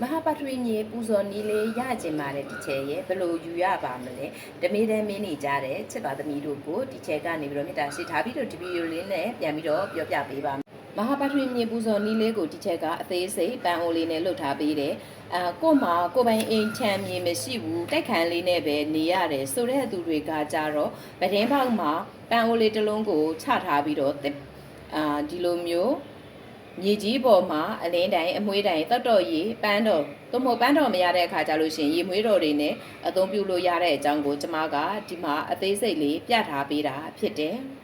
မဟာပထဝီမြေပူဇော်နီးလေးရကျင်ပါတယ်ဒီချဲရဲ့ဘယ်လိုယူရပါမလဲတမေးတမ်းမင်းနေကြတယ်ချစ်ပါသမီးတို့ကိုဒီချဲကနေပြီးတော့မေတ္တာရှိထားပြီးတော့ဒီဗီဒီယိုလေးနဲ့ပြန်ပြီးတော့ပြောပြပေးပါမဟာပထဝီမြေပူဇော်နီးလေးကိုဒီချဲကအသေးစိတ်ပန်းအိုလေးနဲ့လှုပ်ထားပေးတယ်ကို့မှာကိုပိုင်အိမ်ချမ်းမြေမရှိဘူးတိုက်ခန်းလေးနဲ့ပဲနေရတယ်ဆိုတဲ့သူတွေကကြတော့ဗတင်းပေါက်မှာပန်းအိုလေးတစ်လုံးကိုချထားပြီးတော့ဒီလိုမျိုးမြေကြီးပေါ်မှာအလင်းတိုင်အမွှေးတိုင်တောက်တော့ရေပန်းတော်သို့မဟုတ်ပန်းတော်မရတဲ့အခါကျလို့ရှိရင်ရေမွှေးတော်တွေနဲ့အသုံးပြုလို့ရတဲ့အကြောင်းကိုကျွန်မကဒီမှာအသေးစိတ်လေးပြထားပေးတာဖြစ်တယ်။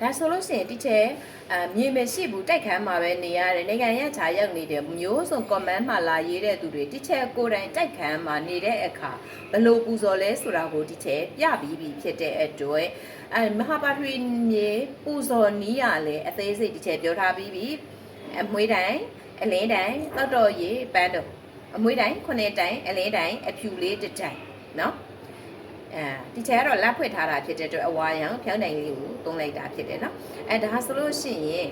ဒါဆိုလို့ရှိရင်ဒီချဲမြေမရှိဘူးတိုက်ခန်းမှာပဲနေရတယ်နိုင်ငံရခြားရောက်နေတဲ့မျိုးစုံ comment မှာလာရေးတဲ့သူတွေဒီချဲကိုယ်တိုင်တိုက်ခန်းမှာနေတဲ့အခါဘယ်လိုပူဇော်လဲဆိုတာကိုဒီချဲပြပြီးပြီဖြစ်တဲ့အတွက်မဟာပါထဝီမြေပူဇော်နီးရလဲအသေးစိတ်ဒီချဲပြောထားပြီးပြီအမွှေးတိုင်အလင်းတိုင်တောက်တော်ရေပန်းတော်အမွှေးတိုင်9တိုင်အလင်းတိုင်အဖြူလေးတစ်တိုင်နော်ဒီချဲကတော့လက်ဖွင့်ထားတာဖြစ်တဲ့အတွက်အဝါရောင်ဖြောင်းတိုင်လေးကိုသုံးလိုက်တာဖြစ်တယ်နော်ဒါဆိုလို့ရှိရင်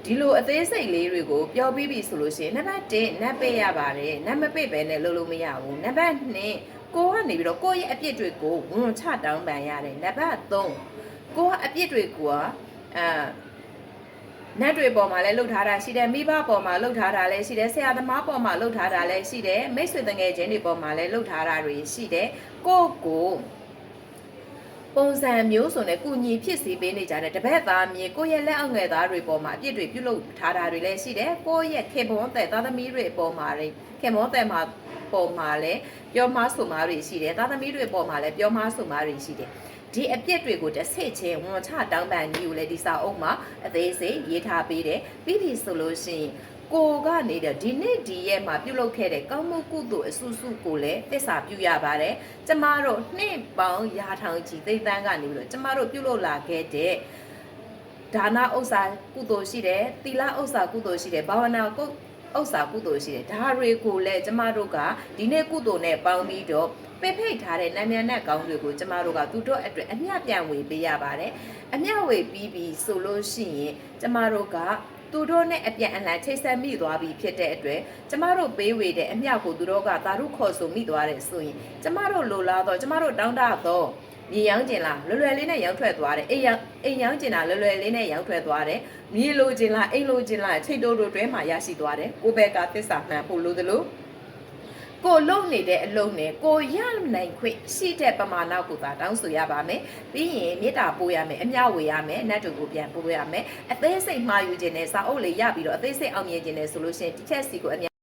ဒီလိုအသေးစိတ်လေးတွေကိုပြောပြီးပြီဆိုလို့ရှိရင်နံပါတ်1နပ်ပေးရပါတယ်နပ်မပေးဘဲနဲ့လုပ်လို့မရဘူးနံပါတ်2ကိုကနေပြီးတော့ကိုယ့်ရဲ့အပြစ်တွေကိုဝန်ချတောင်းပန်ရတယ်နံပါတ်3ကိုကအပြစ်တွေကိုနတ်တွေပေါ်မှာလည်းလှုပ်ထားတာရှိတယ်မိဘပေါ်မှာလှုပ်ထားတာလည်းရှိတယ်ဆရာသမားပေါ်မှာလှုပ်ထားတာလည်းရှိတယ်မိတ်ဆွေတငယ်ချင်းတွေပေါ်မှာလည်းလှုပ်ထားတာတွေရှိတယ်ကိုပုံစံမျိုးစုံနဲ့ကုညီဖြစ်စီပေးနေကြတဲ့တပည့်သားမြေကိုရဲ့လက်အောက်ငယ်သားတွေပေါ်မှာအပြစ်တွေပြုလုပ်ထားတာတွေလည်းရှိတယ်ကိုရဲ့ခေဘွန်တဲ့သားသမီးတွေပေါ်မှာလည်းခေဘွန်တဲ့မှာပေါ်မှာလည်းပြောမဆိုမားတွေရှိတယ်သားသမီးတွေပေါ်မှာလည်းပြောမဆိုမားတွေရှိတယ်ဒီအပြစ်တွေကိုတစ်ဆင့်ချင်းဝန်ချတောင်းပန်ကြီးကိုလည်းဒီစာအုပ်မှာအသေးစိတ်ရေးထားပေးတယ်ပြီးပြီဆိုလို့ရှိရင်ကိုနေတဲ့ဒီနေ့ဒီရက်မှာပြုလုပ်ခဲ့တဲ့ကောင်းမှုကုသိုလ်အစုစုကိုလည်းသစ္စာပြုရပါတယ်ကျမတို့နှစ်ပေါင်းရာထောင်ကြီးသိသန်းကနေပြီးတော့ကျမတို့ပြုလုပ်လာခဲ့တဲ့ဒါနဥစ္စာကုသိုလ်ရှိတယ်သီလဥစ္စာကုသိုလ်ရှိတယ်ဘာဝနာဥစ္စာကုသိုလ်ရှိတယ်ဒါတွေကိုလည်းကျမတို့ကဒီနေ့ကုသိုလ်နဲ့ပေါင်းပြီးတော့ဖိတ်ထားတဲ့နာမည်နဲ့ကောင်းတွေကိုကျမတို့ကသူတို့အတွက်အမျှပြန်ဝေပေးရပါတယ်အမျှဝေပြီးပြီဆိုလို့ရှိရင်ကျမတို့ကသူတို့နဲ့အပြန်အလှန်ချိတ်ဆက်မိသွားပြီဖြစ်တဲ့အတွက်ကျမတို့ပေးဝေတဲ့အမျှကိုသူတို့ကသာတို့ခေါ်ဆိုမိသွားတယ်ဆိုရင်ကျမတို့လိုလားတော့ကျမတို့တောင်းတတော့မြေရောင်းကျင်လားလွယ်လွယ်လေးနဲ့ရောင်းထွက်သွားတယ်အိမ်ရောင်းကျင်လားလွယ်လွယ်လေးနဲ့ရောင်းထွက်သွားတယ်မြေလိုကျင်လားအိမ်လိုကျင်လားချိတ်တို့တွဲမှာရရှိသွားတယ်ကိုဘက်ကသစ္စာမှန်ဖို့လိုသလိုကိုလုံနေတဲ့အလုံးနဲ့ကိုရနိုင်ခွင့်ရှိတဲ့ပမာဏကိုသာတောင်းဆိုရပါမယ်ပြီးရင်မေတ္တာပို့ရမယ်အမျှဝေရမယ်နတ်တို့ကိုပြန်ပို့ရမယ်အသေးစိတ်မှာယူခြင်းနဲ့စာအုပ်လေးရပြီးတော့အသေးစိတ်အောင်မြင်ခြင်းနဲ့ဆိုလို့ရှိရင်တစ်ချက်စီကိုအ